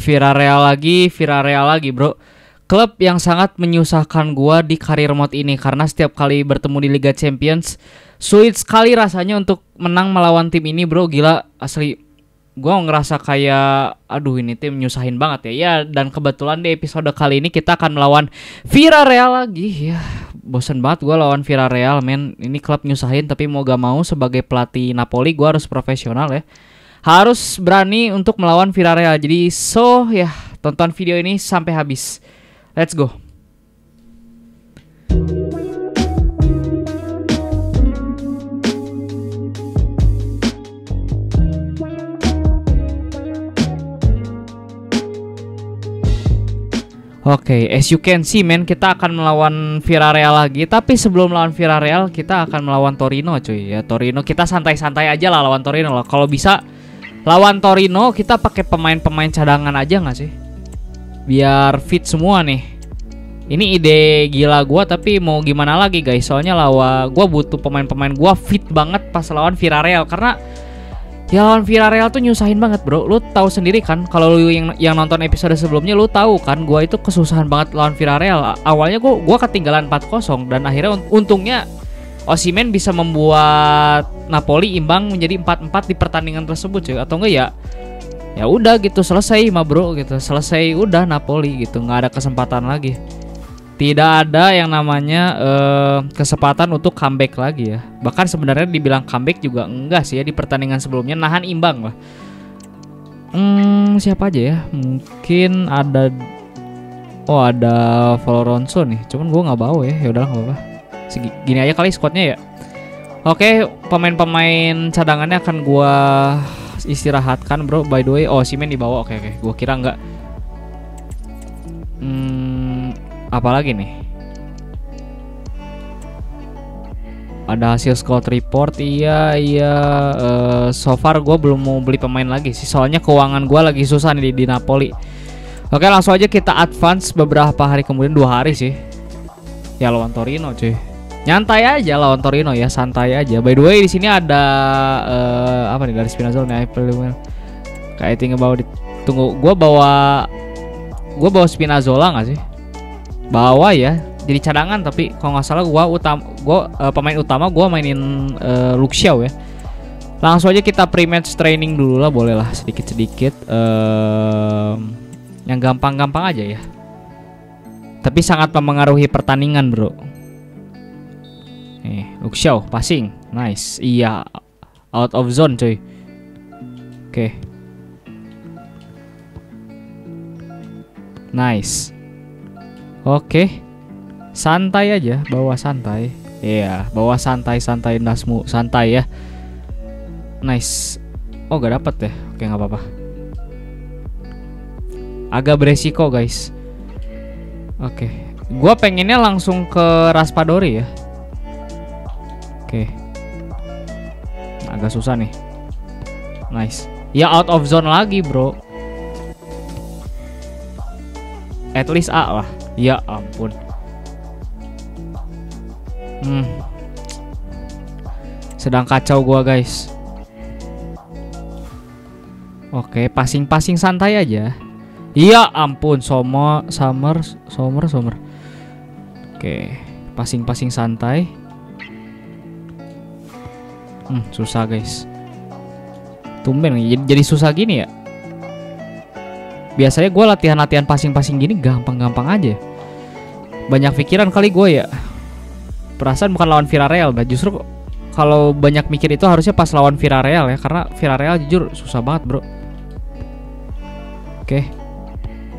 Villarreal lagi, bro. Klub yang sangat menyusahkan gua di karir mode ini karena setiap kali bertemu di Liga Champions sulit sekali rasanya untuk menang melawan tim ini, bro. Gila, asli. Gua ngerasa kayak aduh ini tim nyusahin banget ya. Ya, dan kebetulan di episode kali ini kita akan melawan Villarreal lagi. Ya, bosan banget gua lawan Villarreal, men. Ini klub nyusahin tapi mau gak mau sebagai pelatih Napoli gua harus profesional ya. Harus berani untuk melawan Villarreal. Jadi ya, tonton video ini sampai habis. Let's go. Oke, as you can see, men, kita akan melawan Villarreal lagi. Tapi sebelum melawan Villarreal, kita akan melawan Torino, cuy. Ya, Torino kita santai-santai aja lah lawan Torino lah. Kalau bisa lawan Torino, kita pakai pemain-pemain cadangan aja nggak sih? Biar fit semua nih. Ini ide gila gua, tapi mau gimana lagi, guys? Soalnya gua butuh pemain-pemain gua fit banget pas lawan Villarreal karena ya lawan Villarreal tuh nyusahin banget, bro. Lu tahu sendiri kan, kalau lu yang nonton episode sebelumnya lu tahu kan, gua itu kesusahan banget lawan Villarreal. Awalnya gua ketinggalan 4-0 dan akhirnya untungnya Osimhen bisa membuat Napoli imbang menjadi 4-4 di pertandingan tersebut, cuy. Atau enggak ya udah gitu selesai mah, bro, gitu. Selesai udah Napoli gitu, nggak ada kesempatan lagi. Tidak ada yang namanya kesempatan untuk comeback lagi ya. Bahkan sebenarnya dibilang comeback juga enggak sih ya, di pertandingan sebelumnya nahan imbang lah. Siapa aja ya? Mungkin ada Florenzo nih. Cuman gue nggak bawa ya. Ya udahlah nggak apa-apa. Gini aja kali squadnya ya. Oke, pemain-pemain cadangannya akan gue istirahatkan, bro. By the way, Osimhen dibawa. Oke. Gue kira nggak. Apalagi nih? Ada hasil squad report. Iya. So far gue belum mau beli pemain lagi sih. Soalnya keuangan gue lagi susah nih di Napoli. Oke, langsung aja kita advance beberapa hari kemudian, 2 hari sih. Ya lawan Torino, cuy. Nyantai aja lawan Torino ya, santai aja. By the way, di sini ada apa nih dari Spinazzola nih? Kayak think about it. Tunggu, gue bawa Spinazzola nggak sih? Bawa ya. Jadi cadangan, tapi kalau nggak salah pemain utama gue mainin Luxiao ya. Langsung aja kita pre-match training dulu lah, boleh lah sedikit-sedikit. Yang gampang-gampang aja ya. Tapi sangat mempengaruhi pertandingan, bro. Luxiao passing, nice. Iya, out of zone, coy. Oke. Nice. Oke. Santai aja, bawa santai. Iya, bawa santai Nasmu, santai ya. Nice. Oh, gak dapet ya. Oke, nggak apa-apa. Agak beresiko, guys. Oke. Gua pengennya langsung ke Raspadori ya. Oke. Agak susah nih. Nice. Ya out of zone lagi, bro. At least A lah. Ya ampun. Sedang kacau gua, guys. Oke, passing santai aja. Ya ampun, Sommer. Oke, passing santai. Susah, guys. Tumben jadi susah gini ya. Biasanya gue latihan passing gini gampang-gampang aja. Banyak pikiran kali gue ya. Perasaan bukan lawan Villarreal, nah justru kalau banyak mikir itu harusnya pas lawan Villarreal ya, karena Villarreal jujur susah banget, bro. Oke.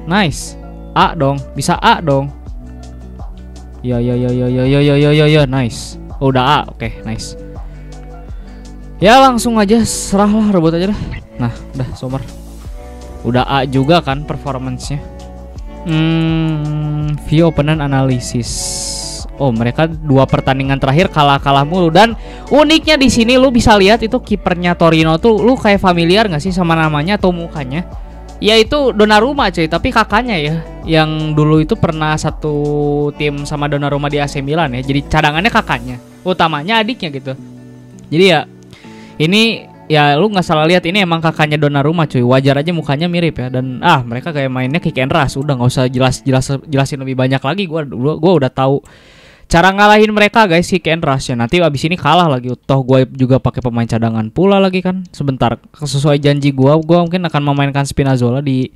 Nice. A dong, bisa A dong. Ya, nice. Oh, udah A, oke, nice. Ya langsung aja serahlah, rebut aja dah. Nah, udah Sommer. Udah A juga kan performance-nya. View opponent analysis. Oh, mereka 2 pertandingan terakhir kalah mulu. Dan uniknya di sini lu bisa lihat itu kipernya Torino tuh, lu kayak familiar nggak sih sama namanya atau mukanya? Yaitu Donnarumma, cuy, tapi kakaknya ya, yang dulu itu pernah satu tim sama Donnarumma di AC Milan ya. Jadi cadangannya kakaknya, utamanya adiknya gitu. Jadi ya ini ya lu nggak salah lihat ini emang kakaknya Donnarumma cuy. Wajar aja mukanya mirip ya. Dan mereka kayak mainnya kick and rush. Udah nggak usah jelasin lebih banyak lagi. Gua udah tahu cara ngalahin mereka guys, kick and rush ya. Nanti abis ini kalah lagi. Toh gue juga pakai pemain cadangan pula lagi kan. Sebentar, sesuai janji gue mungkin akan memainkan Spinazzola di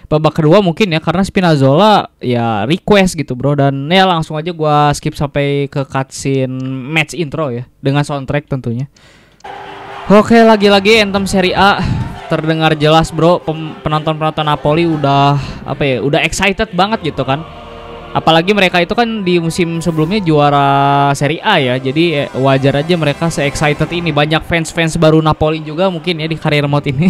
babak kedua mungkin ya, karena Spinazzola ya request gitu bro. Dan ya langsung aja gue skip sampai ke cutscene match intro ya, dengan soundtrack tentunya. Oke, lagi-lagi anthem Serie A terdengar jelas bro. Penonton-penonton Napoli udah udah excited banget gitu kan. Apalagi mereka itu kan di musim sebelumnya juara Serie A ya. Jadi wajar aja mereka se-excited ini. Banyak fans-fans baru Napoli juga mungkin ya di career mode ini.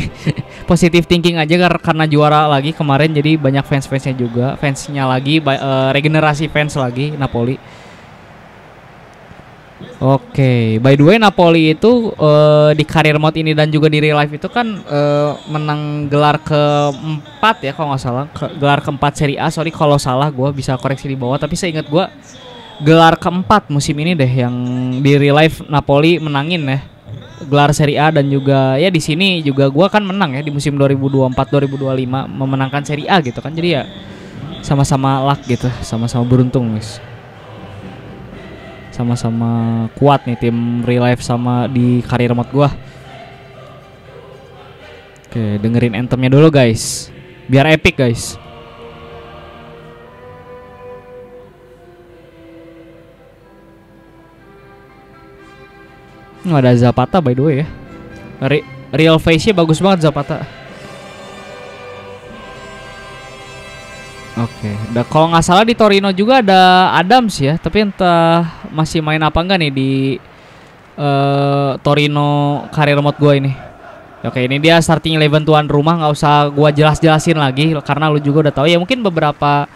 Positive thinking aja karena juara lagi kemarin. Jadi banyak fans-fansnya juga. Fansnya lagi, regenerasi fans lagi Napoli. Oke, by the way Napoli itu di career mode ini dan juga di real life itu kan menang gelar keempat ya kalau nggak salah, gelar keempat Serie A. Sorry kalau salah, gue bisa koreksi di bawah. Tapi saya ingat gue gelar keempat musim ini deh yang di real life Napoli menangin ya gelar Serie A. Dan juga ya di sini juga gue kan menang ya di musim 2024-2025 memenangkan Serie A gitu kan. Jadi ya sama-sama luck gitu, sama-sama beruntung guys. Sama-sama kuat nih tim real life sama di career mode gua. Oke, dengerin anthemnya dulu guys, biar epic guys. Ada Zapata by the way ya. Real face-nya bagus banget Zapata. Oke, kalau nggak salah di Torino juga ada Adams ya, tapi entah masih main apa enggak nih di Torino career mode gue ini. Oke, ini dia starting 11 tuan rumah, nggak usah gue jelas-jelasin lagi karena lu juga udah tahu ya. Mungkin beberapa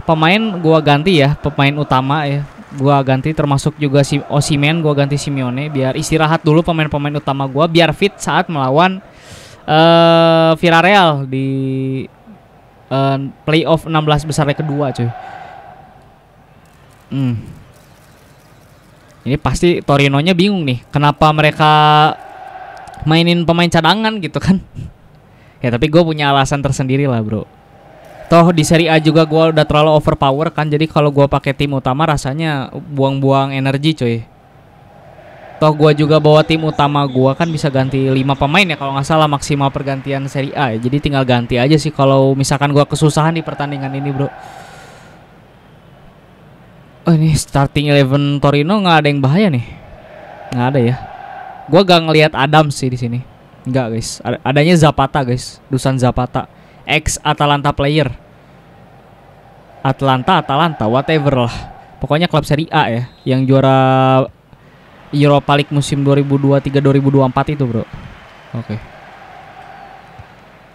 pemain gue ganti ya, pemain utama ya, gue ganti termasuk juga si Osimhen, gue ganti Simeone biar istirahat dulu pemain-pemain utama gue biar fit saat melawan Villarreal di playoff 16 besarnya kedua cuy. Ini pasti Torinonya bingung nih, kenapa mereka mainin pemain cadangan gitu kan. Ya tapi gue punya alasan tersendiri lah bro. Toh di Serie A juga gue udah terlalu overpower kan. Jadi kalau gue pakai tim utama rasanya buang-buang energi cuy. Toh gue juga bawa tim utama gue kan bisa ganti 5 pemain ya kalau nggak salah maksimal pergantian Serie A ya. Jadi tinggal ganti aja sih kalau misalkan gue kesusahan di pertandingan ini bro. Oh ini starting 11 Torino nggak ada yang bahaya nih, nggak ada ya. Gue gak ngelihat Adams sih di sini, nggak guys. Adanya Zapata guys, Dusan Zapata, ex Atalanta player. Atalanta, whatever lah. Pokoknya klub Serie A ya, yang juara Europa League musim 2023-2024 itu bro. Oke.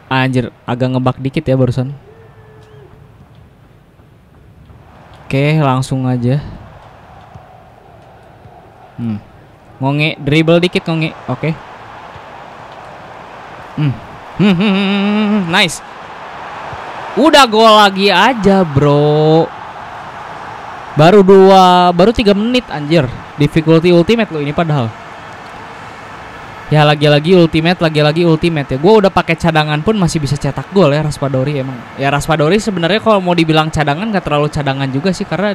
Anjir, agak ngebug dikit ya barusan. Oke, langsung aja. Ngonge, dribble dikit ngonge. Oke. Nice. Udah gol lagi aja bro. Baru 3 menit anjir. Difficulty ultimate lo ini padahal. Ya lagi-lagi ultimate ya. Gue udah pakai cadangan pun masih bisa cetak gol ya Raspadori emang. Ya Raspadori sebenarnya kalau mau dibilang cadangan gak terlalu cadangan juga sih, karena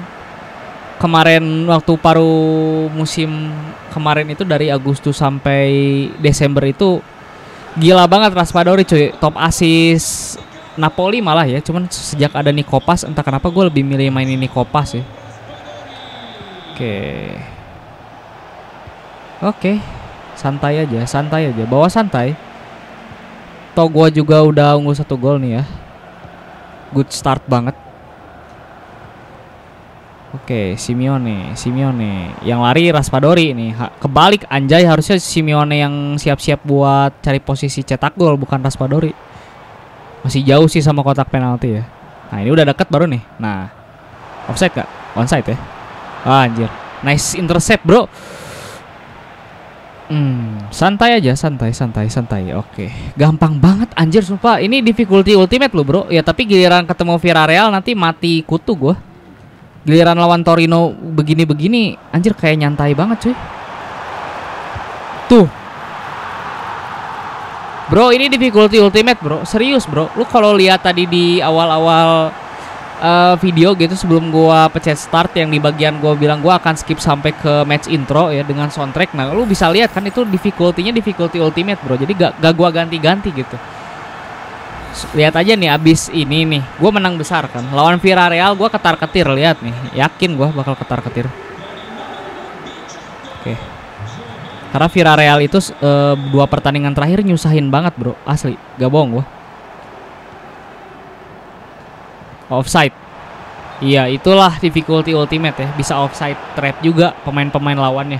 kemarin waktu paruh musim kemarin itu dari Agustus sampai Desember itu gila banget Raspadori cuy. Top assist Napoli malah ya. Cuman sejak ada Nikopas entah kenapa gue lebih milih mainin Nikopas ya. Oke. Santai aja, bawa santai. Toh gua juga udah unggul 1 gol nih ya. Good start banget. Oke, Simeone. Yang lari Raspadori nih. Kebalik anjay, harusnya Simeone yang siap-siap buat cari posisi cetak gol, bukan Raspadori. Masih jauh sih sama kotak penalti ya. Nah, ini udah deket baru nih. Nah, offside gak? Onside ya. Anjir. Nice intercept, bro. Santai aja, santai. Oke. Gampang banget anjir sumpah. Ini difficulty ultimate loh, bro. Ya tapi giliran ketemu Villarreal nanti mati kutu gua. Giliran lawan Torino begini-begini anjir kayak nyantai banget, cuy. Tuh. Bro, ini difficulty ultimate, bro. Serius, bro. Lu kalau lihat tadi di awal-awal video gitu sebelum gua pencet start yang di bagian gua bilang gua akan skip sampai ke match intro ya dengan soundtrack. Nah, lu bisa lihat kan itu difficulty-nya difficulty ultimate, bro. Jadi gak gua ganti-ganti gitu. Lihat aja nih abis ini nih, gue menang besar kan. Lawan Villarreal gue ketar-ketir, lihat nih. Yakin gue bakal ketar-ketir. Oke. Karena Villarreal itu 2 pertandingan terakhir nyusahin banget, bro. Asli, gak bohong gue. Offside. Iya, itulah difficulty ultimate ya. Bisa offside trap juga pemain-pemain lawannya.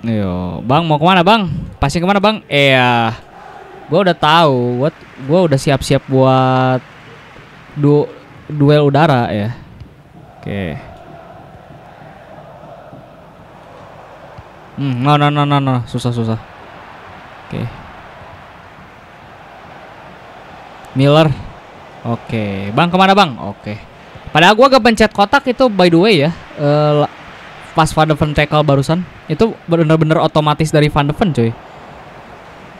Yo, Bang mau kemana Bang? Passing kemana Bang? Gue udah tahu, gue udah siap-siap buat duel udara ya. Oke. No, susah. Oke. Miller. Oke, Bang kemana Bang? Oke. Padahal gue gak pencet kotak itu by the way ya. Pas Van de Ven tackle barusan itu bener-bener otomatis dari Van de Ven coy.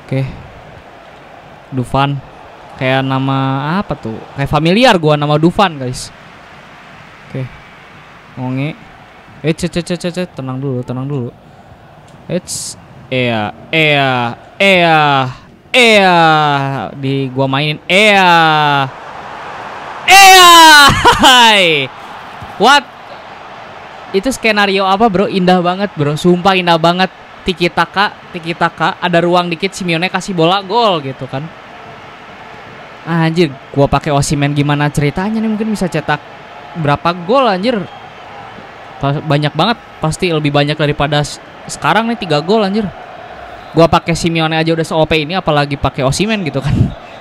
Oke. Dufan. Kayak nama apa tuh? Kayak familiar gua nama Dufan guys. Oke. Ngonge. Tenang dulu. Di gua mainin. Hai. What? Itu skenario apa bro? Indah banget bro. Sumpah indah banget. Tiki taka. Ada ruang dikit, Simeone kasih bola, gol gitu kan. Anjir, gua pakai Osimhen gimana ceritanya nih, mungkin bisa cetak berapa gol anjir. Banyak banget, pasti lebih banyak daripada sekarang nih 3 gol anjir. Gua pakai Simeone aja udah se-OP ini, apalagi pakai Osimhen gitu kan.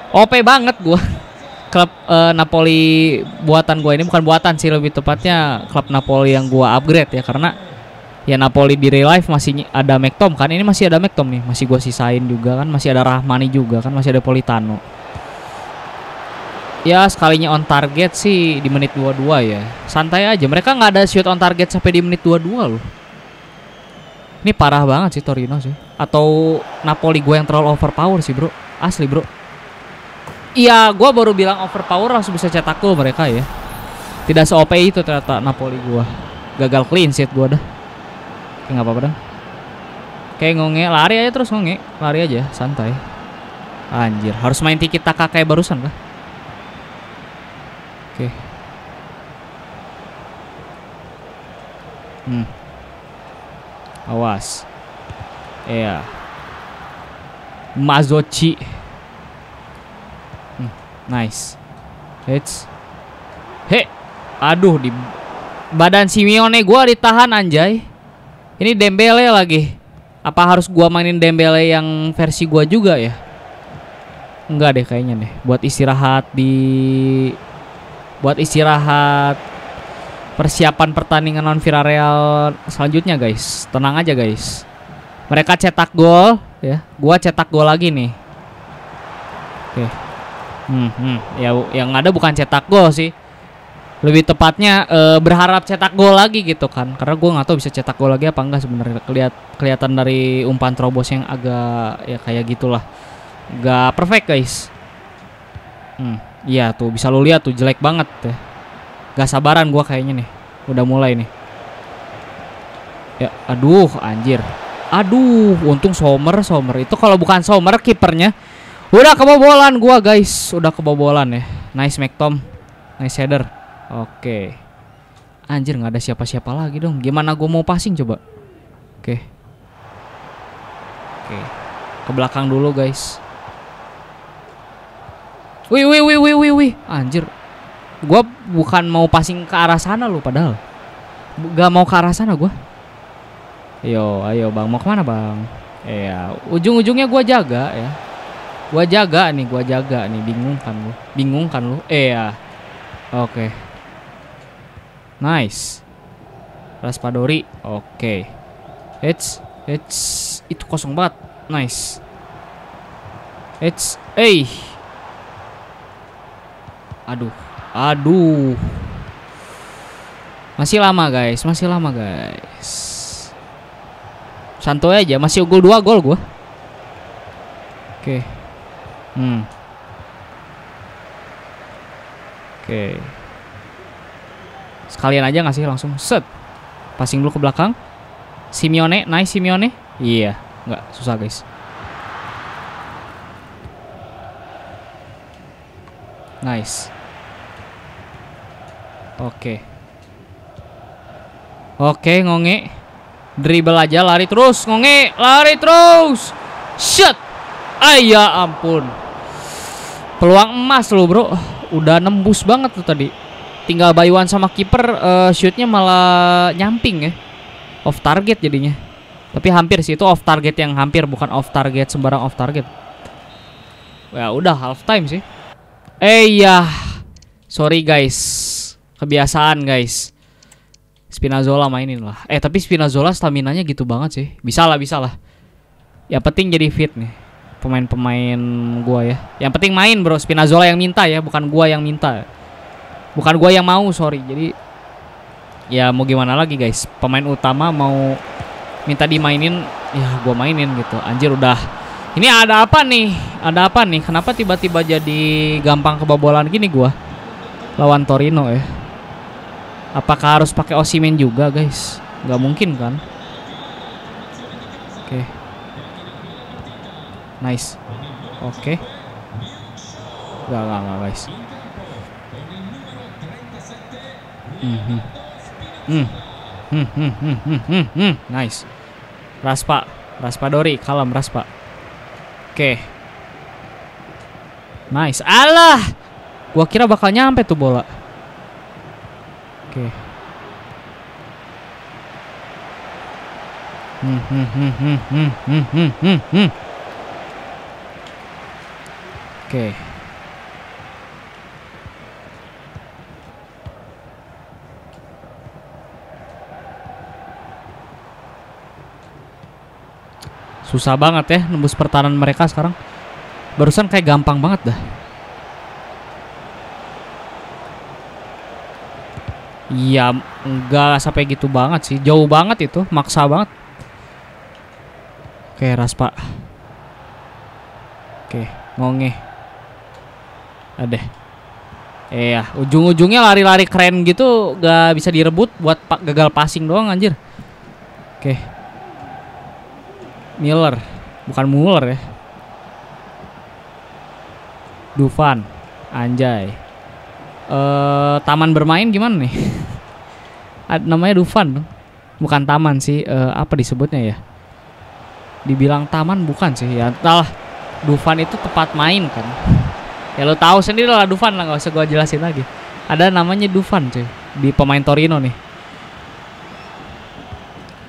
OP banget gua. Klub Napoli buatan gue ini, bukan buatan sih, lebih tepatnya klub Napoli yang gue upgrade ya, karena ya Napoli di real life masih ada McTom kan, ini masih ada McTom nih, masih gue sisain juga kan, masih ada Rahmani juga kan, masih ada Politano. Ya sekalinya on target sih di menit 22 ya, santai aja, mereka nggak ada shoot on target sampai di menit 22 loh. Ini parah banget sih Torino sih, atau Napoli gue yang terlalu overpower sih bro, asli bro. Iya, gue baru bilang overpower langsung bisa cetak gol mereka ya. Tidak se-OP itu ternyata Napoli gue. Gagal clean sheet gue dah. Oke, gak apa-apa dah. Kayak ngonge, lari aja terus ngonge. Lari aja, santai. Anjir, harus main tiki taka kayak barusan kah? Oke. Awas. Iya. Mazzocchi. Nice. Aduh, di badan Simeone gua ditahan anjay. Ini Dembele lagi. Apa harus gua mainin Dembele yang versi gua juga ya? Enggak deh kayaknya deh. Buat istirahat persiapan pertandingan lawan Villarreal selanjutnya guys. Tenang aja guys. Mereka cetak gol ya. Gua cetak gol lagi nih. Oke. Ya yang ada bukan cetak gol sih, lebih tepatnya berharap cetak gol lagi gitu kan, karena gue nggak tahu bisa cetak gol lagi apa enggak sebenarnya. Kelihatan dari umpan terobos yang agak ya kayak gitulah, nggak perfect guys. Iya tuh bisa lo lihat tuh jelek banget ya. Gak sabaran gue kayaknya nih, udah mulai nih ya. Aduh anjir, untung Sommer itu, kalau bukan Sommer kipernya udah kebobolan gua guys, udah kebobolan ya. Nice McTom, nice header. Oke. Anjir nggak ada siapa-siapa lagi dong. Gimana gua mau passing coba? Oke. Ke belakang dulu guys. Wih. Anjir. Gua bukan mau passing ke arah sana loh padahal. Gak mau ke arah sana gua. Ayo bang, mau kemana bang? Iya, ujung-ujungnya gua jaga ya. Gua jaga nih, bingung kan lu? Iya. Oke. Nice. Raspadori. Oke. Itu kosong banget. Nice. Aduh. Masih lama guys. Santuy aja, masih unggul 2 gol gua. Oke. Oke. Sekalian aja nggak sih langsung set. Passing dulu ke belakang. Simeone, nice Simeone. Iya, nggak susah guys. Nice. Oke. Oke, Ngonge. Dribble aja, lari terus, Ngonge, lari terus. Shot. Ya ampun. Peluang emas lo, bro. Udah nembus banget tuh tadi. Tinggal bayuan sama kiper, shootnya malah nyamping ya. Off target jadinya. Tapi hampir sih, itu off target yang hampir, bukan off target sembarang off target. Ya udah half time sih. Ya. Sorry guys. Kebiasaan guys. Spinazzola mainin lah. Tapi Spinazzola staminanya gitu banget sih. Bisa lah. Ya penting jadi fit nih pemain-pemain gua ya. Yang penting main bro. Spinazzola yang minta ya, bukan gua yang minta. Bukan gua yang mau, sorry. Jadi ya mau gimana lagi guys. Pemain utama mau minta dimainin, ya gua mainin gitu. Anjir udah. Ini ada apa nih? Ada apa nih? Kenapa tiba-tiba jadi gampang kebobolan gini gua lawan Torino ya? Apakah harus pakai Osimhen juga guys? Nggak mungkin kan? Oke. Nice. Oke. Nggak guys. Nice. Raspadori, kalem Raspa. Oke. Nice. Alah. Gua kira bakal nyampe tuh bola. Oke. Oke. Susah banget ya nembus pertahanan mereka sekarang. Barusan kayak gampang banget dah. Iya, enggak sampai gitu banget sih. Jauh banget itu, maksa banget. Oke, Raspa. Oke, Ngonge. Ada. Ya, ujung-ujungnya lari-lari keren gitu gak bisa direbut buat gagal passing doang anjir. Oke. Miller, bukan Muller ya. Dufan, anjay. Taman bermain gimana nih? Namanya Dufan, bukan taman sih. Apa disebutnya ya? Dibilang taman bukan sih ya. Entahlah. Dufan itu tempat main kan. Ya lo tahu sendiri lah Dufan lah, nggak usah gue jelasin lagi. Ada namanya Dufan cuy di pemain Torino nih.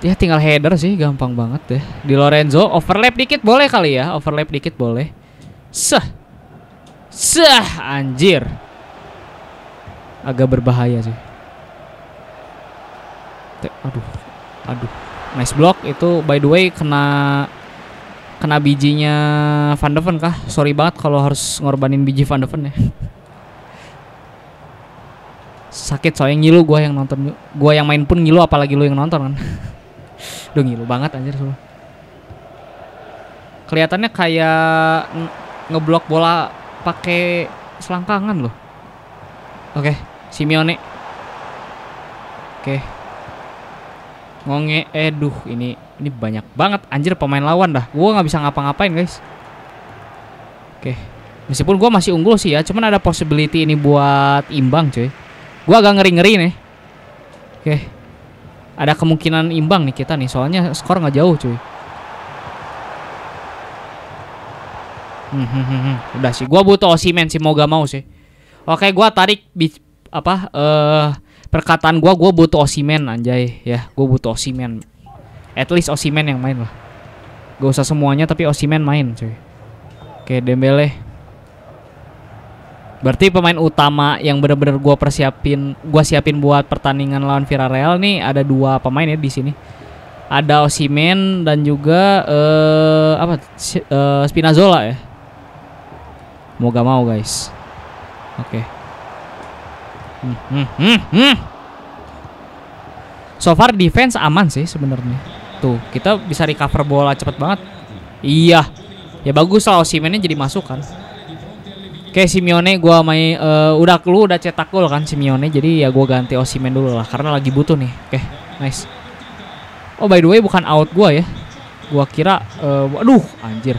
Ya tinggal header sih, gampang banget deh. Di Lorenzo, overlap dikit boleh kali ya. Overlap dikit boleh. Anjir. Agak berbahaya sih. Aduh. Nice block itu, by the way kena bijinya Van de Ven kah? Sorry banget kalau harus ngorbanin biji Van de Ven ya. Sakit soalnya ngilu gua yang nonton. Gua yang main pun ngilu, apalagi lu yang nonton kan. Duh ngilu banget anjir semua. Kelihatannya kayak ngeblok bola pakai selangkangan loh. Oke, Simeone. Oke. Ngonge, ini banyak banget anjir pemain lawan dah. Gua nggak bisa ngapa-ngapain guys. Oke. Meskipun gua masih unggul sih ya, cuman ada possibility ini buat imbang cuy. Gua agak ngeri-ngeri nih. Oke. Ada kemungkinan imbang nih kita nih, soalnya skor nggak jauh cuy. Udah sih, gua butuh Osimhen sih, mau gak mau sih. Oke, gua tarik perkataan gua butuh Osimhen anjay ya. Gua butuh Osimhen. At least Osimhen yang main lah. Gak usah semuanya tapi Osimhen main cuy. Oke, Dembele. Berarti pemain utama yang benar-benar gua siapin buat pertandingan lawan Villarreal nih ada 2 pemain ya di sini. Ada Osimhen dan juga Spinazzola ya. Mau gak mau guys. Oke. So far defense aman sih sebenarnya. Tuh, kita bisa recover bola cepet banget. Iya. Ya bagus lah, Osimhennya jadi masuk kan. Oke, Simeone gua main udah cetak gol kan Simeone, jadi ya gua ganti Osimhen dulu lah karena lagi butuh nih. Oke, nice. Oh, by the way bukan out gua ya. Gua kira waduh, anjir.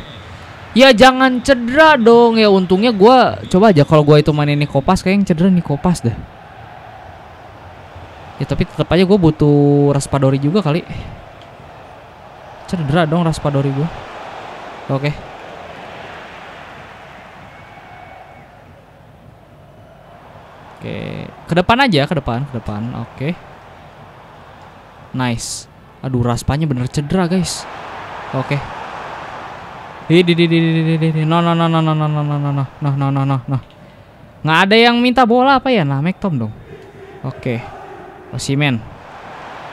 Ya jangan cedera dong. Ya untungnya gua coba aja kalau gua itu mainin Nikopas, kayak yang cedera Nikopas dah. Ya tapi tetap aja gua butuh Raspadori juga kali. Cedera dong Raspadori gua. Oke. Oke, ke depan aja, ke depan. Oke. Nice. Aduh, Raspanya bener cedera, guys. Oke. No. Nggak ada yang minta bola apa ya? Nah, McTom dong. Oke. Osimhen.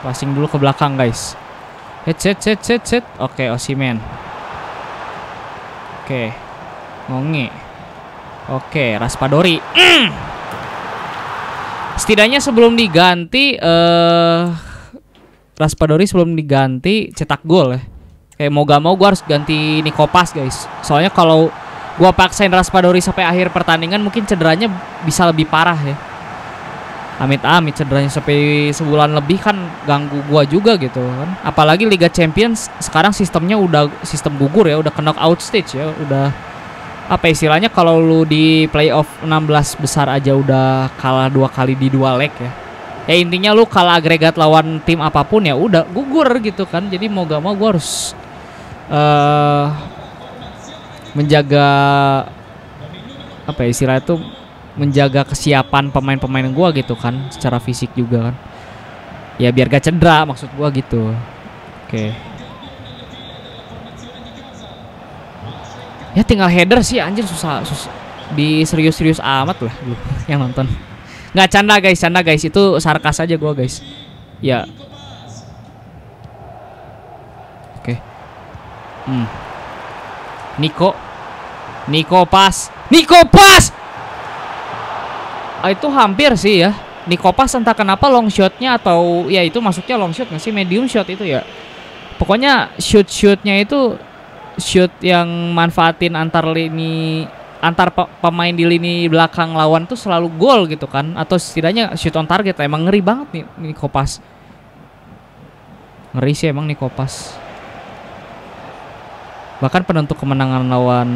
Passing dulu ke belakang, guys. Set. Oke, Osimhen. Oke. Ngonge. Oke, Raspadori. Setidaknya sebelum diganti Raspadori sebelum diganti cetak gol ya. Kayak mau gak mau gue harus ganti Nikopas, guys. Soalnya kalau gue paksain Raspadori sampai akhir pertandingan mungkin cederanya bisa lebih parah ya. Amit-amit cederanya sampai sebulan lebih kan ganggu gue juga gitu kan. Apalagi Liga Champions sekarang sistemnya udah sistem gugur ya, udah ke knockout stage ya, udah apa istilahnya kalau lu di playoff 16 besar aja udah kalah 2 kali di 2 leg ya. Ya intinya lu kalah agregat lawan tim apapun ya udah gugur gitu kan. Jadi mau gak mau gue harus menjaga apa ya istilahnya tuh, menjaga kesiapan pemain-pemain gue gitu kan, secara fisik juga kan. Ya biar gak cedera maksud gue gitu. Oke. Ya tinggal header sih anjir, susah di serius-serius amat lah lu yang nonton. Nggak canda guys, itu sarkas aja gua guys. Ya. Oke. Niko pas. Itu hampir sih ya. Niko pas entah kenapa long shotnya atau ya itu masuknya long shot nggak sih, medium shot itu ya. Pokoknya shootnya itu shoot yang manfaatin antar pemain di lini belakang lawan tuh selalu gol gitu kan, atau setidaknya shoot on target. Emang ngeri banget nih Kopas. Ngeri sih emang nih Kopas. Bahkan penentu kemenangan lawan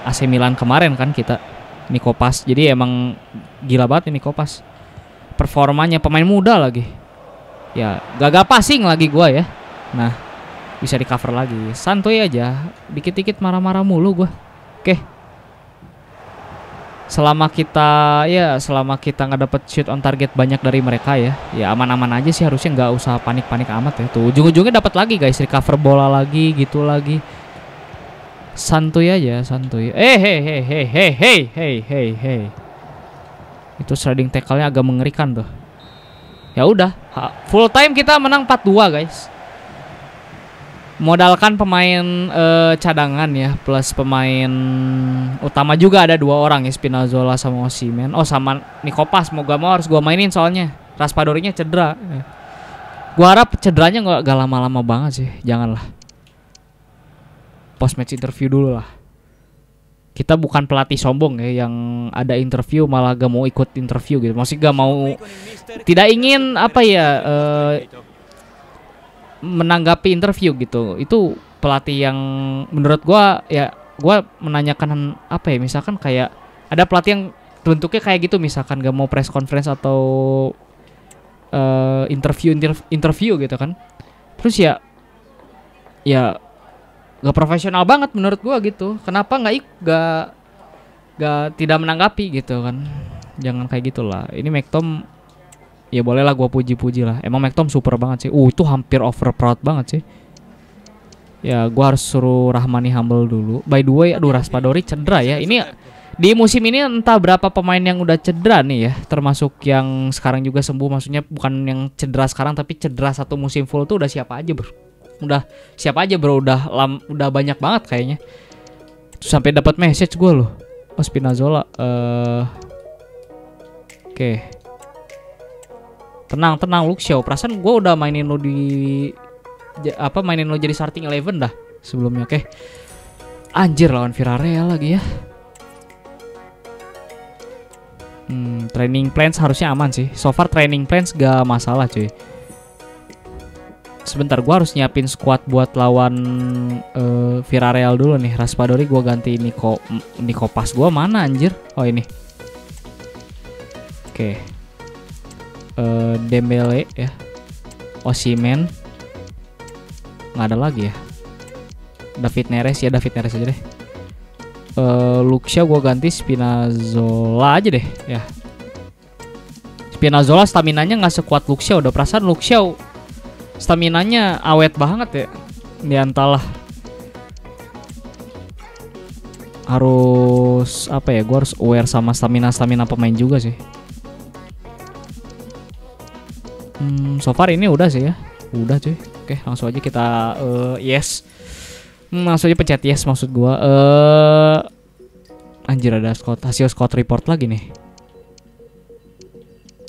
AC Milan kemarin kan kita Nikopas. Jadi emang gila banget ini Nikopas. Performanya pemain muda lagi. Ya gagal passing lagi gua ya. Nah, bisa di cover lagi. Santuy aja. Dikit-dikit marah-marah mulu gua. Oke. Selama kita nggak dapet shoot on target banyak dari mereka ya aman-aman aja sih, harusnya nggak usah panik-panik amat ya. Tuh ujung-ujungnya dapat lagi guys, recover bola lagi gitu lagi. Santuy aja, santuy. Hey. Itu sliding tackle-nya agak mengerikan tuh. Ya udah, full time kita menang 4-2 guys. Modalkan pemain cadangan ya, plus pemain utama juga ada 2 orang ya, Spinazzola sama Osimhen. Oh sama Nikopas, mau gak mau harus gua mainin soalnya Raspadorinya cedera. Gua harap cederanya gak lama-lama banget sih, janganlah. Post match interview dulu lah. Kita bukan pelatih sombong ya, yang ada interview malah gak mau ikut interview gitu. Maksudnya gak mau, tidak ingin apa ya, menanggapi interview gitu. Itu pelatih yang menurut gua ya, gua menanyakan apa ya, misalkan kayak ada pelatih yang bentuknya kayak gitu, misalkan gak mau press conference atau interview gitu kan. Terus ya gak profesional banget menurut gua gitu. Kenapa gak tidak menanggapi gitu kan. Jangan kayak gitulah. Ini McTom ya bolehlah gua puji-puji lah. Emang McTom super banget sih. Itu hampir overproud banget sih. Ya gua harus suruh Rahmani humble dulu. By the way, aduh Raspadori cedera ya. Ini di musim ini entah berapa pemain yang udah cedera nih ya. Termasuk yang sekarang juga sembuh. Maksudnya bukan yang cedera sekarang, tapi cedera 1 musim full tuh udah siapa aja bro. Udah banyak banget kayaknya. Sampai dapat message gua loh. Oh Spinazzola. Oke. Tenang Luxio, perasaan gue udah mainin lo di mainin lo jadi starting 11 dah sebelumnya. Oke. Anjir, lawan Villarreal lagi ya. Training plans harusnya aman sih. So far training plans gak masalah cuy. Sebentar, gua harus nyiapin squad buat lawan Villarreal dulu nih. Raspadori gua ganti Niko pas gua mana anjir? Oh ini. Oke. Dembele ya. Osimhen. Nggak ada lagi ya. David Neres aja deh. Luxia gua ganti Spinazzola aja deh ya. Spinazzola staminanya nggak sekuat Luxia. Udah perasaan Luxia staminanya awet banget ya. Diantalah harus apa ya? Gua harus aware sama stamina pemain juga sih. So far ini udah sih ya. Udah cuy. Oke, langsung aja kita yes. Langsung aja pencet yes maksud gua. Anjir, ada hasil squad report lagi nih.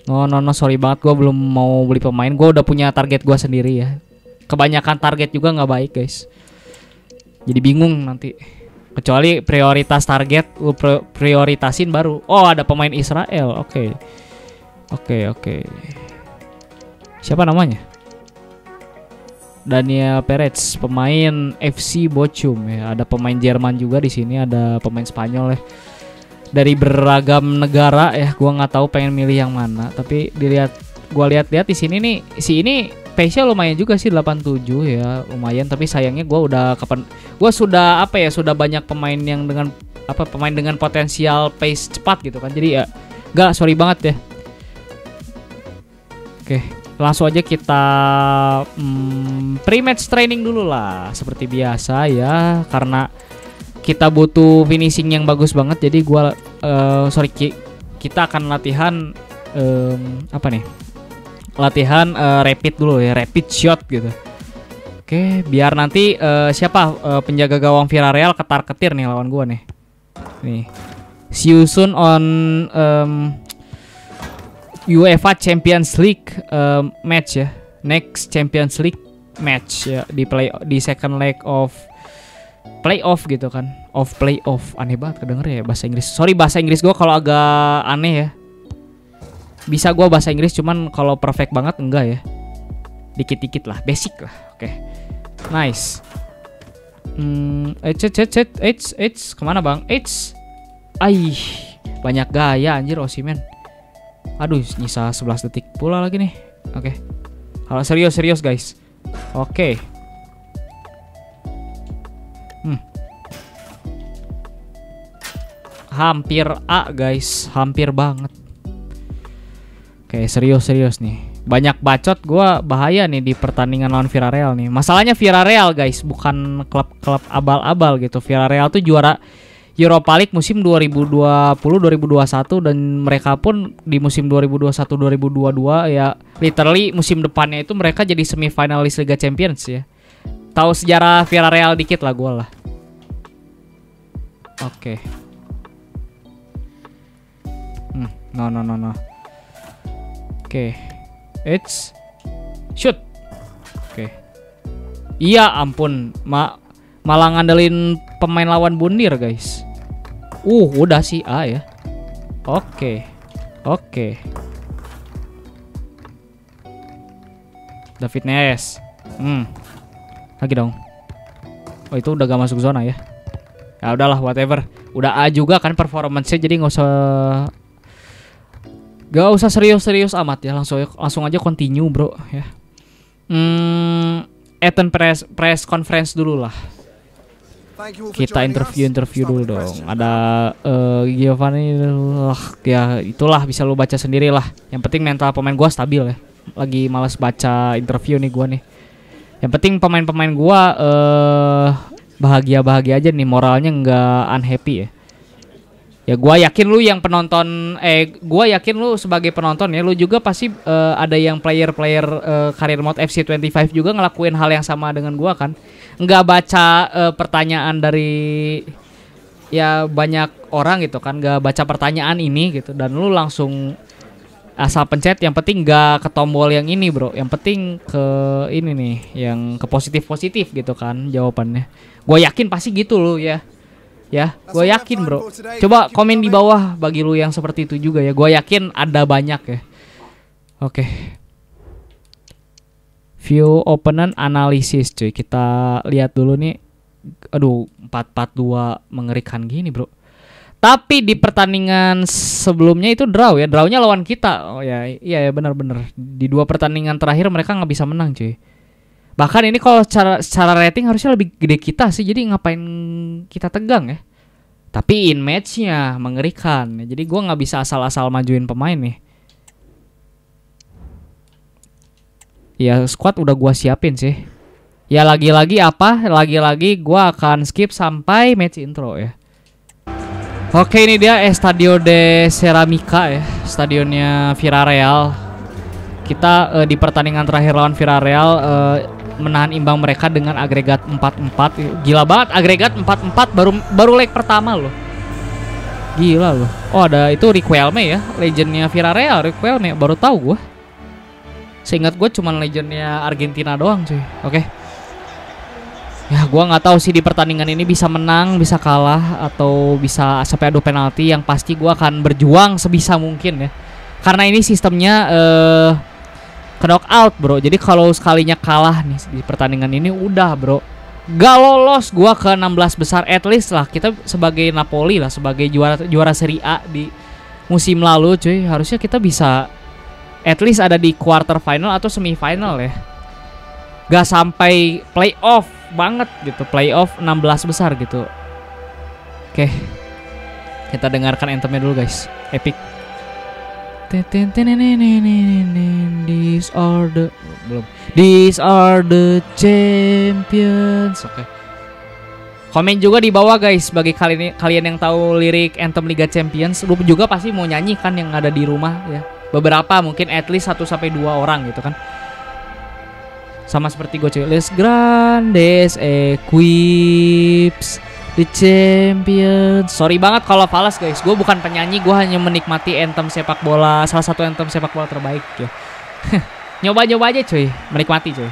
No, sorry banget, gua belum mau beli pemain. Gua udah punya target gua sendiri ya. Kebanyakan target juga nggak baik guys. Jadi bingung nanti. Kecuali prioritas target lu prioritasin baru. Oh, ada pemain Israel. Oke. Siapa namanya? Daniel Perez, pemain FC Bochum ya. Ada pemain Jerman juga di sini, ada pemain Spanyol ya. Dari beragam negara ya. Gua nggak tahu pengen milih yang mana, tapi gua lihat di sini nih, si ini pace-nya lumayan juga sih 87 ya, lumayan. Tapi sayangnya gua sudah banyak pemain yang dengan pemain dengan potensial pace cepat gitu kan. Jadi ya sorry banget ya. Oke. Langsung aja kita pre-match training dulu lah seperti biasa ya, karena kita butuh finishing yang bagus banget. Jadi kita akan latihan latihan rapid dulu ya, rapid shot gitu. Oke, biar nanti penjaga gawang Villarreal ketar-ketir nih lawan gua nih. Nih. See you soon on UEFA Champions League match ya. Next Champions League match ya, di second leg of playoff gitu kan. Playoff. Aneh banget kedenger ya bahasa Inggris. Sorry bahasa Inggris gua kalau agak aneh ya. Bisa gua bahasa Inggris, cuman kalau perfect banget enggak ya. Dikit-dikit lah, basic lah. Oke. Nice. Kemana bang? Banyak gaya anjir Osimhen. Aduh, nyisa 11 detik pula lagi nih. Oke. Kalau serius guys. Oke. Hampir A guys, hampir banget. Oke, serius nih. Banyak bacot gua, bahaya nih di pertandingan lawan Villarreal nih. Masalahnya Villarreal guys, bukan klub-klub abal-abal gitu. Villarreal tuh juara Europa League musim 2020-2021 dan mereka pun di musim 2021-2022 ya literally musim depannya itu mereka jadi semifinalis Liga Champions ya. Tahu sejarah Villarreal dikit lah gue lah. Oke. No. Oke. It's shoot. Oke. Iya ampun, malah ngandelin pemain lawan bundir guys. Udah sih A ya. Oke. David Neres. Lagi dong. Oh itu udah gak masuk zona ya. Ya udahlah whatever. Udah A juga kan performance-nya, jadi nggak usah serius amat ya. Langsung aja continue bro ya. Ethan press conference dulu lah. Kita interview dulu dong. Ada Giovanni ya, itulah bisa lu baca sendiri lah. Yang penting mental pemain gua stabil ya. Lagi malas baca interview nih gua nih. Yang penting pemain-pemain gua bahagia aja nih, moralnya nggak unhappy ya. Ya gua yakin lu yang penonton gua yakin lu sebagai penonton ya, lu juga pasti ada yang player Career Mode FC25 juga ngelakuin hal yang sama dengan gua kan. Nggak baca pertanyaan dari ya banyak orang gitu kan, nggak baca pertanyaan ini gitu, dan lu langsung Asal pencet, yang penting gak ke tombol yang ini bro. Yang penting ke ini nih, yang ke positif gitu kan jawabannya. Gue yakin pasti gitu loh ya. Ya, gue yakin bro. Coba komen di bawah bagi lu yang seperti itu juga ya. Gue yakin ada banyak ya. Oke. View opponent analysis cuy. Kita lihat dulu nih. Aduh, 4-4-2 mengerikan gini bro. Tapi di pertandingan sebelumnya itu draw ya. Drawnya lawan kita. Oh ya, iya ya benar-benar. Di 2 pertandingan terakhir mereka nggak bisa menang cuy. Bahkan ini kalau secara rating harusnya lebih gede kita sih. Jadi ngapain kita tegang ya. Tapi in matchnya mengerikan. Jadi gue nggak bisa asal-asal majuin pemain nih. Ya squad udah gue siapin sih. Ya lagi-lagi apa? Lagi-lagi gue akan skip sampai match intro ya. Oke, ini dia Estadio de Ceramica ya, stadionnya Villarreal. Kita di pertandingan terakhir lawan Villarreal menahan imbang mereka dengan agregat 4-4. Gila banget, agregat 4-4 baru leg pertama loh. Gila loh. Oh, ada itu Riquelme ya, legendnya Villarreal. Riquelme baru tahu gue. Seingat gue cuman legendnya Argentina doang cuy. Oke. Ya gue nggak tahu sih di pertandingan ini bisa menang, bisa kalah, atau bisa sampai adu penalti. Yang pasti gue akan berjuang sebisa mungkin ya. Karena ini sistemnya ke knockout bro. Jadi kalau sekalinya kalah nih di pertandingan ini udah bro, gak lolos gue ke 16 besar. At least lah kita sebagai Napoli lah, sebagai juara Serie A di musim lalu cuy, harusnya kita bisa at least ada di quarter final atau semifinal ya. Gak sampai playoff banget gitu, playoff 16 besar gitu. Oke, kita dengarkan anthemnya dulu guys. Epic. These are the belum. These are the champions. Oke. Komen juga di bawah guys bagi kalian yang tahu lirik anthem Liga Champions. Lu juga pasti mau nyanyi kan yang ada di rumah ya. Beberapa mungkin at least 1 sampai 2 orang gitu kan. Sama seperti gue cuy. Les grandes equips, the champions. Sorry banget kalau falas guys. Gue bukan penyanyi, gue hanya menikmati anthem sepak bola, salah satu anthem sepak bola terbaik ya. Nyoba-nyoba aja cuy, menikmati cuy.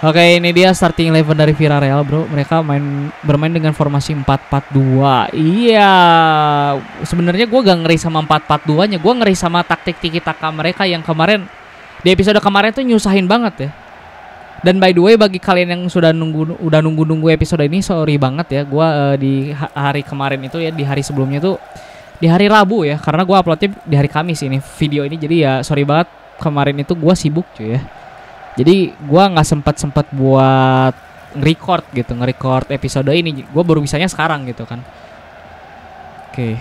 Oke, ini dia starting 11 dari Villarreal bro. Mereka bermain dengan formasi 4-4-2. Iya, sebenarnya gue gak ngeri sama 4-4-2-nya. Gue ngeri sama taktik tiki taka mereka yang kemarin di episode kemarin tuh nyusahin banget ya. Dan by the way bagi kalian yang sudah nunggu episode ini, sorry banget ya. Gua di hari kemarin itu ya, di hari sebelumnya tuh di hari Rabu ya, karena gua uploadnya di hari Kamis ini video ini. Jadi ya sorry banget kemarin itu gua sibuk cuy ya. Jadi gua nggak sempat buat nge-record episode ini. Gua baru bisanya sekarang gitu kan. Oke.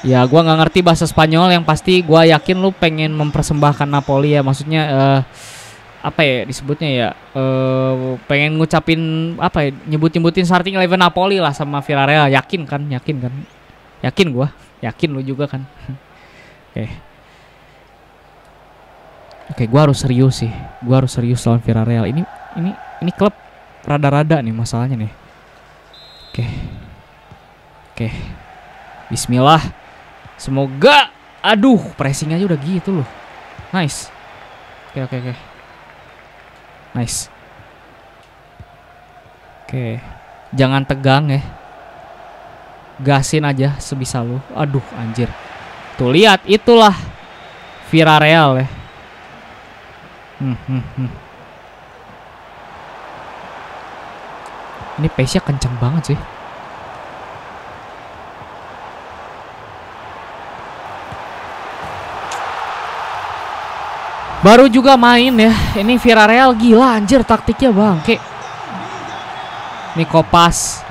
Ya gua nggak ngerti bahasa Spanyol, yang pasti gua yakin lu pengen mempersembahkan Napoli ya, maksudnya apa ya disebutnya ya, pengen ngucapin apa ya, nyebutin starting 11 Napoli lah sama Villarreal. Yakin kan yakin gua, yakin lu juga kan. Oke, gua harus serius sih, gua harus serius lawan Villarreal. Ini klub rada-rada nih masalahnya nih. Oke. Bismillah. Semoga, aduh, pressing aja udah gitu loh. Nice. Oke. Nice. Oke. Jangan tegang ya. Gasin aja sebisa lu. Aduh, anjir. Tuh lihat, itulah Villarreal ya. Ini pace-nya kenceng banget sih. Baru juga main ya. Ini Villarreal gila anjir taktiknya bangke. Niko pas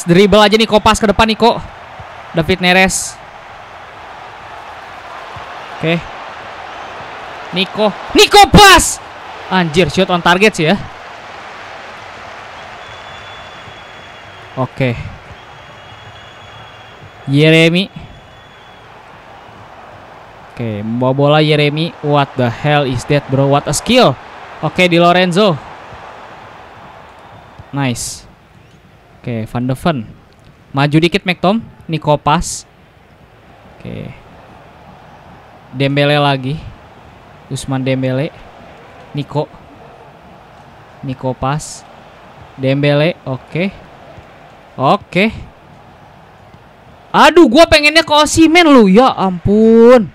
dribble aja Niko pas ke depan Niko. David Neres. Oke. Niko pas. Anjir, shoot on target sih ya. Oke. Yeremi. Oke, membawa bola Yeremi. What the hell is that bro? What a skill. Oke, Di Lorenzo. Nice. Oke, Van de Ven. Maju dikit McTom. Nico pas. Oke. Dembele lagi. Ousmane Dembele. Nico pas. Dembele. Oke. Aduh, gua pengennya ke Osimhen lu. Ya ampun.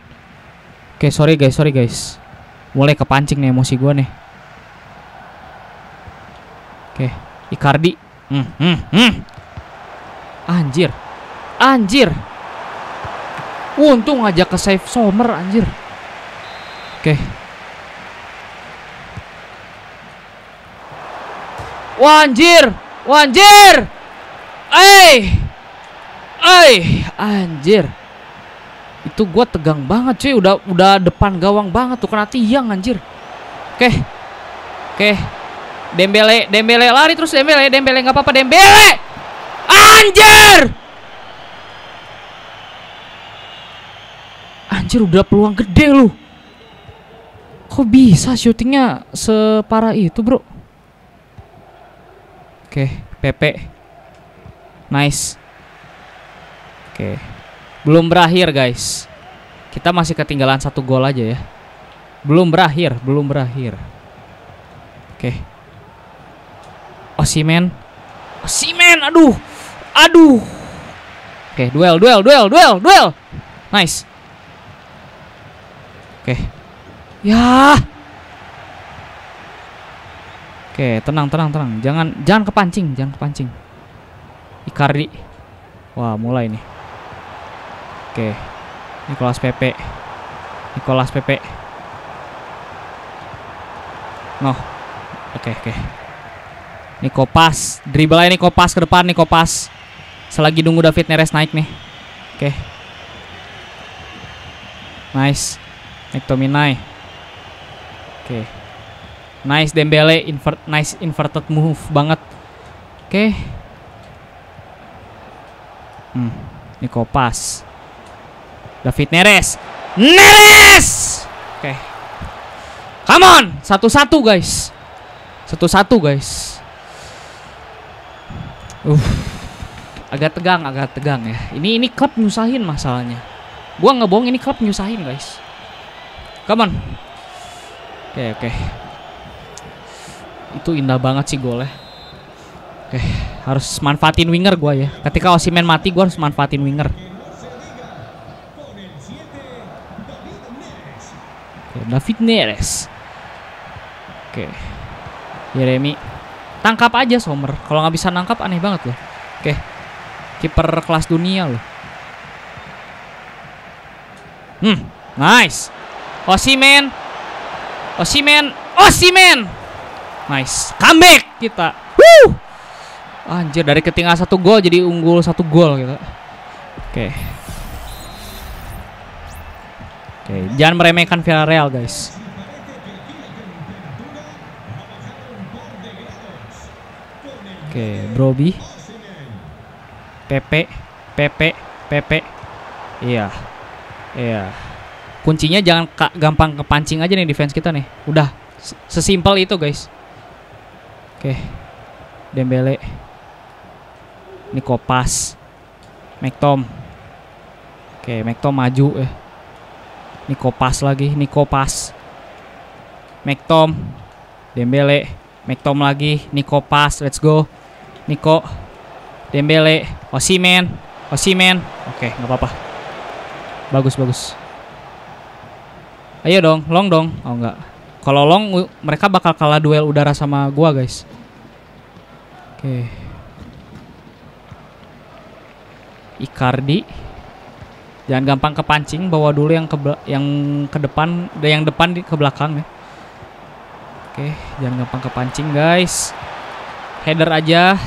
Oke, sorry guys. Mulai kepancing nih emosi gua nih. Oke, Icardi. Anjir. Untung aja ke save Sommer anjir. Oke. Wah anjir. Anjir. Itu gua tegang banget cuy, udah depan gawang banget tuh, kena tiang anjir. Oke. Dembele lari terus Dembele enggak apa-apa Dembele. Anjir udah peluang gede lu. Kok bisa syutingnya separah itu, bro? Oke, Pepe. Nice. Oke. Belum berakhir, guys. Kita masih ketinggalan 1 gol aja ya. Belum berakhir. Oke. Osimhen. Aduh. Oke, duel. Nice. Oke. Ya. Oke, tenang. Jangan kepancing. Icardi. Wah, mulai nih. Oke. Nicolas Pepe. No. Oke. Nico pas. Dribble aja Nico pas ke depan, Nico pas. Selagi nunggu David Neres naik nih. Oke. Nice. McTominay. Oke. Nice Dembele, nice inverted move banget. Oke. Nico pas. David Neres. Oke. Come on, 1-1 guys. Agak tegang ya. Ini klub nyusahin masalahnya. Gua nggak bohong, ini klub nyusahin guys. Come on. Oke. Itu indah banget sih golnya. Oke, harus manfaatin winger gua ya. Ketika Osimhen mati, gua harus manfaatin winger. Oke, David Neres. Oke. Yeremi. Tangkap aja Sommer. Kalau nggak bisa nangkap aneh banget loh. Oke. Kiper kelas dunia loh. Nice. Osimhen. Nice. Comeback kita. Anjir, dari ketinggalan 1 gol jadi unggul 1 gol gitu. Oke, jangan meremehkan Villarreal, guys. Oke, Broby. Pepe. Iya. Kuncinya jangan gampang kepancing aja nih defense kita nih. Udah sesimpel itu, guys. Oke. Dembele. Nico pas. McTom. Oke, McTom maju ya. Nico pas lagi, McTom. Dembele. McTom lagi, Nico pas. Let's go. Nico. Dembele. Osimhen. Oke, nggak apa-apa. Bagus. Ayo dong, long dong. Oh enggak. Kalau long mereka bakal kalah duel udara sama gua, guys. Oke. Icardi. Jangan gampang kepancing, bawa dulu yang ke depan, yang depan ke belakang ya. Oke, jangan gampang kepancing, guys. Header aja.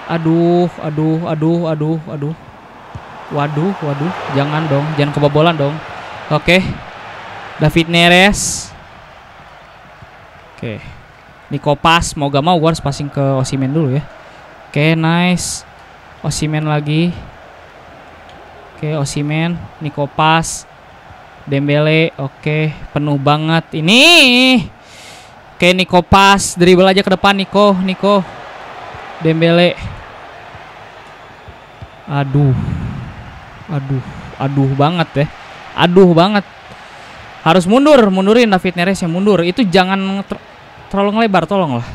Aduh. Waduh. Jangan dong, jangan kebobolan dong. Oke. David Neres. Oke. Nico pas, mau gak mau gue harus passing ke Osimhen dulu ya. Oke, nice. Osimhen lagi. Oke, Osimhen, Nico pas. Dembele, oke, penuh banget ini. Oke, Nico pas, dribble aja ke depan Nico. Dembele. Aduh. Aduh. Aduh banget ya. Aduh banget. Harus mundurin David Neres yang mundur. Itu jangan terlalu ngelebar, tolong lah.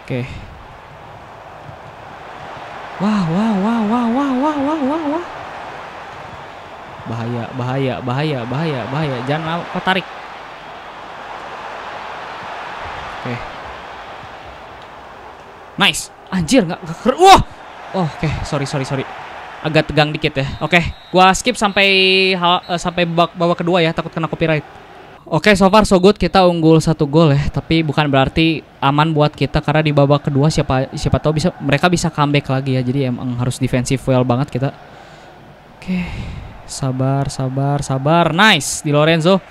Oke. Wah. Bahaya. Jangan apa tarik. Oke. Nice. Anjir nggak wah. Oh, oke, sorry. Agak tegang dikit ya. Oke, gua skip sampai babak kedua ya, takut kena copyright. Oke, so far so good, kita unggul 1 gol ya, tapi bukan berarti aman buat kita karena di babak kedua siapa tahu mereka bisa comeback lagi ya. Jadi emang harus defensive well banget kita. Oke. Sabar. Nice di Lorenzo.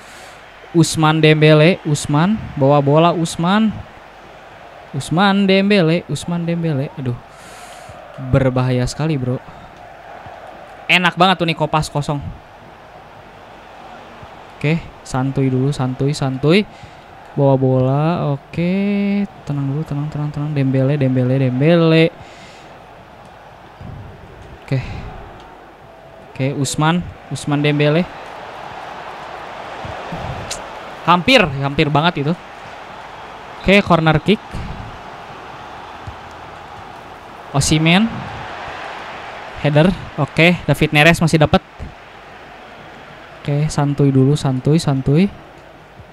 Usman Dembele, bawa bola Usman Dembele. Aduh. Berbahaya sekali, bro. Enak banget tuh nih kopas kosong. Oke, santuy dulu, santuy. Bawa bola. Oke, tenang dulu, tenang. Dembele. Oke, Usman Dembele. Hampir banget itu. Oke, corner kick. Osimhen. Header. Oke, David Neres masih dapat. Oke, santuy dulu, santuy.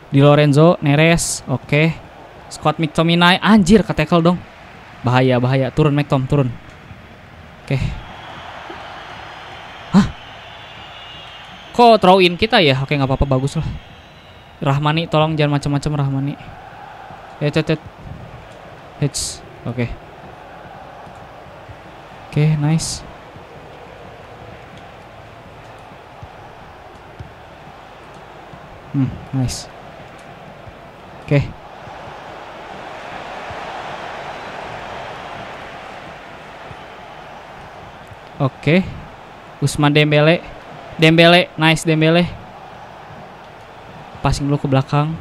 Di Lorenzo, Neres. Oke. Scott McTominay, anjir, ke-tackle dong. Bahaya. Turun McTom, turun. Oke. Hah? Kok throw in kita ya? Oke, nggak apa-apa, bagus lah. Rahmani, tolong jangan macam-macam Rahmani. Hits. Oke. Oke, nice. Nice. Oke. Usman Dembele, nice Dembele. Passing dulu ke belakang.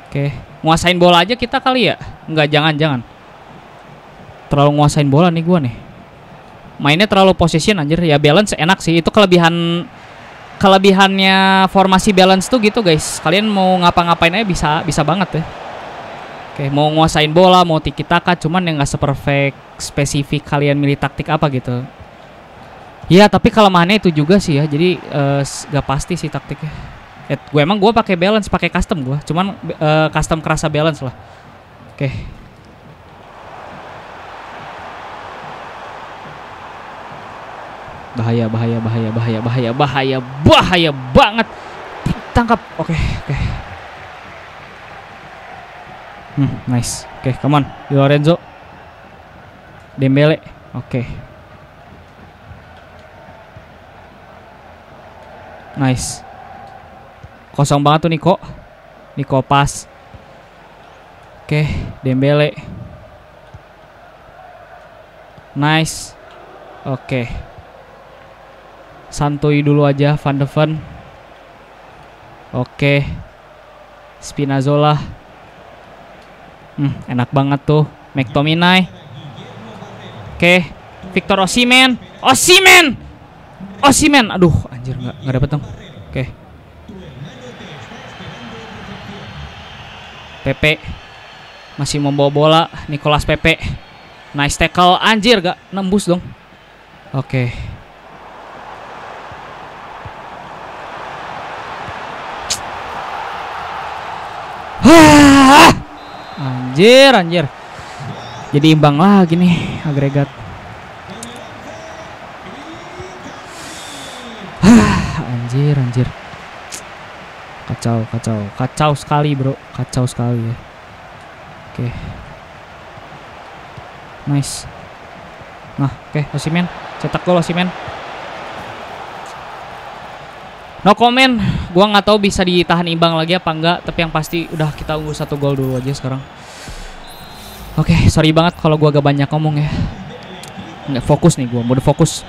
Oke. Nguasain bola aja kita kali ya? Enggak, jangan. Terlalu nguasain bola nih gua nih. Mainnya terlalu possession anjir. Ya balance enak sih. Itu kelebihannya formasi balance tuh gitu guys. Kalian mau ngapa-ngapain aja bisa banget ya. Oke, mau nguasain bola, mau tiki taka, cuman yang nggak seperfect spesifik kalian milih taktik apa gitu. Ya, tapi kelemahannya itu juga sih ya. Jadi nggak pasti sih taktiknya. Gue pakai balance, pakai custom gue. Cuman custom kerasa balance lah. Oke. Bahaya banget. Tangkap. Oke. Nice. Oke, come on. Di Lorenzo. Dembele. Oke. Nice. Kosong banget tuh Niko pas. Oke, Dembele. Nice. Oke. Santuy dulu aja Van de Ven. Oke. Spinazzola. Enak banget tuh McTominay. Oke. Victor Osimhen. Aduh, anjir nggak dapet dong. Oke. Pepe masih membawa bola. Nicolas Pepe. Nice tackle. Anjir, gak nembus dong. Oke. Anjir. Jadi imbang lagi nih agregat. Anjir. Kacau sekali, bro. Kacau sekali ya. Oke. Nice. Nah, oke, Osimhen. Cetak gol Osimhen. No comment. Gua nggak tahu bisa ditahan imbang lagi apa enggak, tapi yang pasti udah kita unggul 1 gol dulu aja sekarang. Oke, sorry banget kalau gua agak banyak ngomong ya. Nggak fokus nih gua, mode fokus.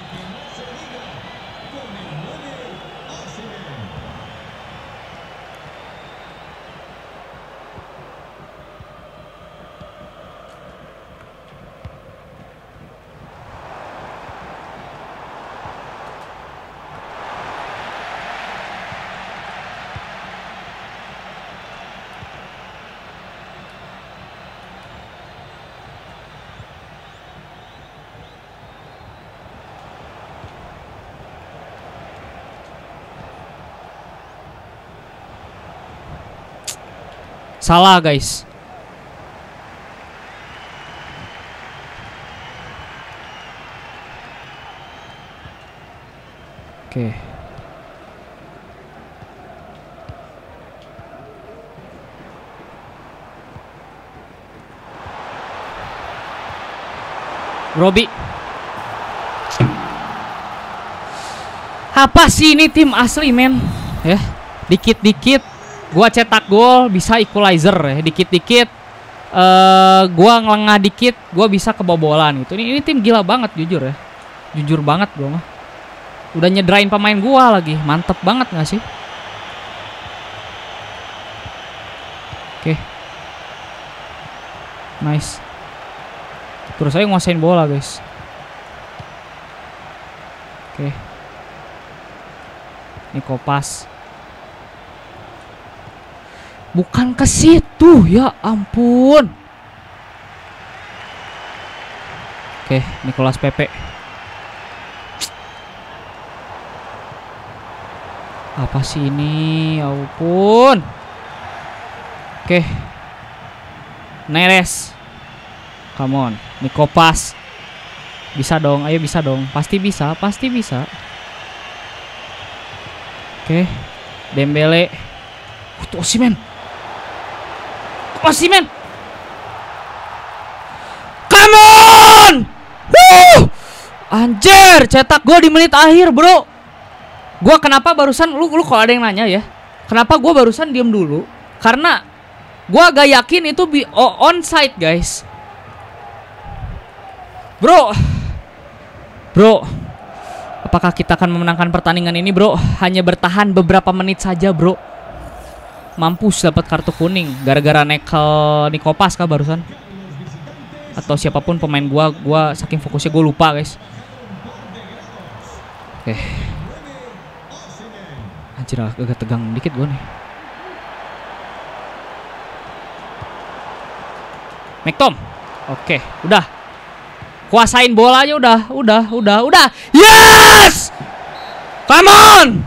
Salah guys. Oke. Robi. Apa sih ini tim asli men? Ya, dikit-dikit gua cetak gol bisa equalizer ya. Dikit-dikit gua ngelengah dikit gua bisa kebobolan gitu. Ini tim gila banget jujur ya. Jujur banget gua mah. Udah nyedrain pemain gua lagi. Mantep banget gak sih? Oke. Nice. Terus saya nguasain bola guys. Oke. Ini Kopas. Bukan ke situ, ya ampun. Oke, Nicolas Pepe. Apa sih ini? Ya ampun. Oke. Neres. Come on, Nikopas. Bisa dong, ayo bisa dong. Pasti bisa, pasti bisa. Oke. Dembele. Tuh Osimhen. Osimhen. Come on! Anjir, cetak gol di menit akhir, bro. Gua kenapa barusan lu kalau ada yang nanya ya. Kenapa gua barusan diem dulu? Karena gua agak yakin itu onside, guys. Bro, apakah kita akan memenangkan pertandingan ini, bro? Hanya bertahan beberapa menit saja, bro. Mampus dapat kartu kuning gara-gara nekel Nikopas kah barusan? Atau siapapun pemain gua saking fokusnya gua lupa, guys. Oke. Anjir, agak tegang dikit gua nih. McTom. Oke, udah. Kuasain bolanya udah. Yes! Come on!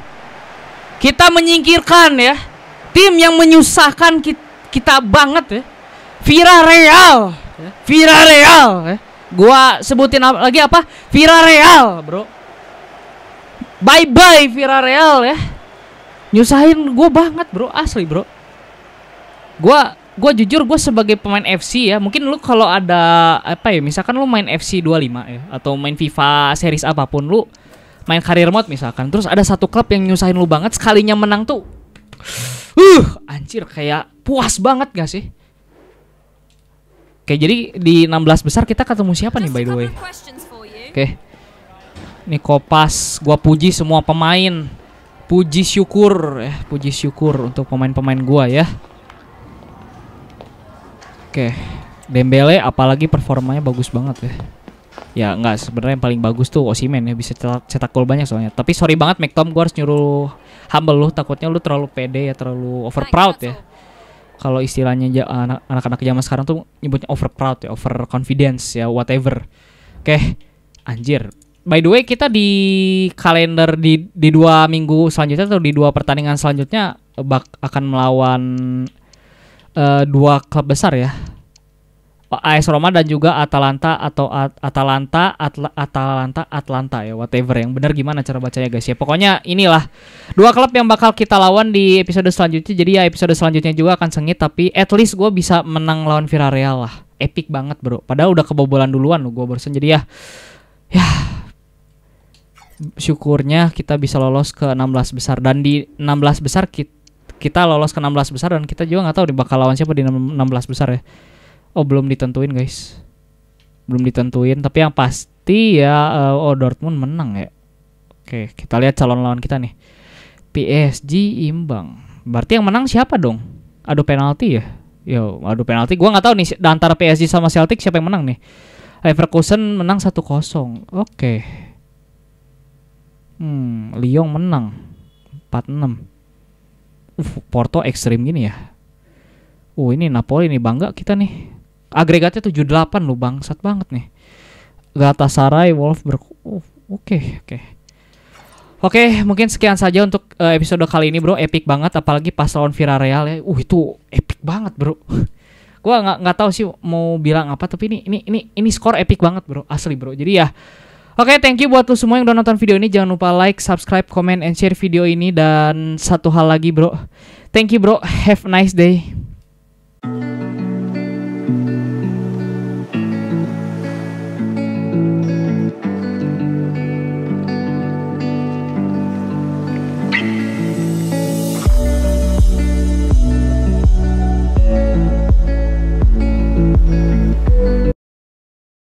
Kita menyingkirkan ya tim yang menyusahkan kita banget ya. Villarreal ya. Gua sebutin lagi apa? Villarreal, bro. Bye-bye Villarreal ya. Nyusahin gua banget, bro, asli, bro. Gue jujur gue sebagai pemain FC ya, mungkin lu kalau ada apa ya, misalkan lu main FC 25 ya, atau main FIFA series apapun, lu main career mode misalkan, terus ada satu klub yang nyusahin lu banget, sekalinya menang tuh anjir kayak puas banget gak sih? Oke, jadi di 16 besar kita ketemu siapa nih by the way? Oke. Nih Kopas, gua puji semua pemain. Puji syukur untuk pemain-pemain gua ya. Oke, Dembele apalagi performanya bagus banget ya. Ya enggak, sebenarnya yang paling bagus tuh Osimhen ya, bisa cetak gol banyak soalnya. Tapi sorry banget McTom, gue harus nyuruh humble lu, takutnya lu terlalu pede ya, terlalu over proud ya. Kalau istilahnya anak-anak zaman sekarang tuh nyebutnya over proud ya, over confidence ya, whatever. Oke, anjir. By the way, kita di kalender di 2 minggu selanjutnya atau di 2 pertandingan selanjutnya akan melawan 2 klub besar ya, AS Roma dan juga Atalanta atau Atalanta ya, whatever yang benar gimana cara bacanya guys ya. Pokoknya inilah 2 klub yang bakal kita lawan di episode selanjutnya. Jadi ya episode selanjutnya juga akan sengit, tapi at least gue bisa menang lawan Villarreal lah. Epic banget, bro. Padahal udah kebobolan duluan gue barusan. Jadi ya syukurnya kita bisa lolos ke 16 besar, dan di 16 besar kita lolos ke 16 besar, dan kita juga nggak tahu bakal lawan siapa di 16 besar ya. Oh, belum ditentuin guys, belum ditentuin, tapi yang pasti ya Dortmund menang ya. Oke, kita lihat calon lawan kita nih. PSG imbang, berarti yang menang siapa dong? Adu penalti ya. Yo, adu penalti, gua nggak tahu nih antara PSG sama Celtic siapa yang menang nih. Leverkusen menang 1-0. Oke. Lyon menang 4-6. Porto ekstrim gini ya. Ini Napoli nih, bangga kita nih. Agregatnya 78 lu, bangsat banget nih. Galatasaray, Wolfsburg. Oke. Oke, mungkin sekian saja untuk episode kali ini, bro. Epic banget, apalagi pas lawan Villarreal ya. Itu epic banget, bro. Gua nggak tahu sih mau bilang apa, tapi ini skor epic banget, bro, asli, bro. Jadi ya, oke, thank you buat lu semua yang udah nonton video ini. Jangan lupa like, subscribe, comment, and share video ini. Dan satu hal lagi, bro, thank you, bro, have a nice day.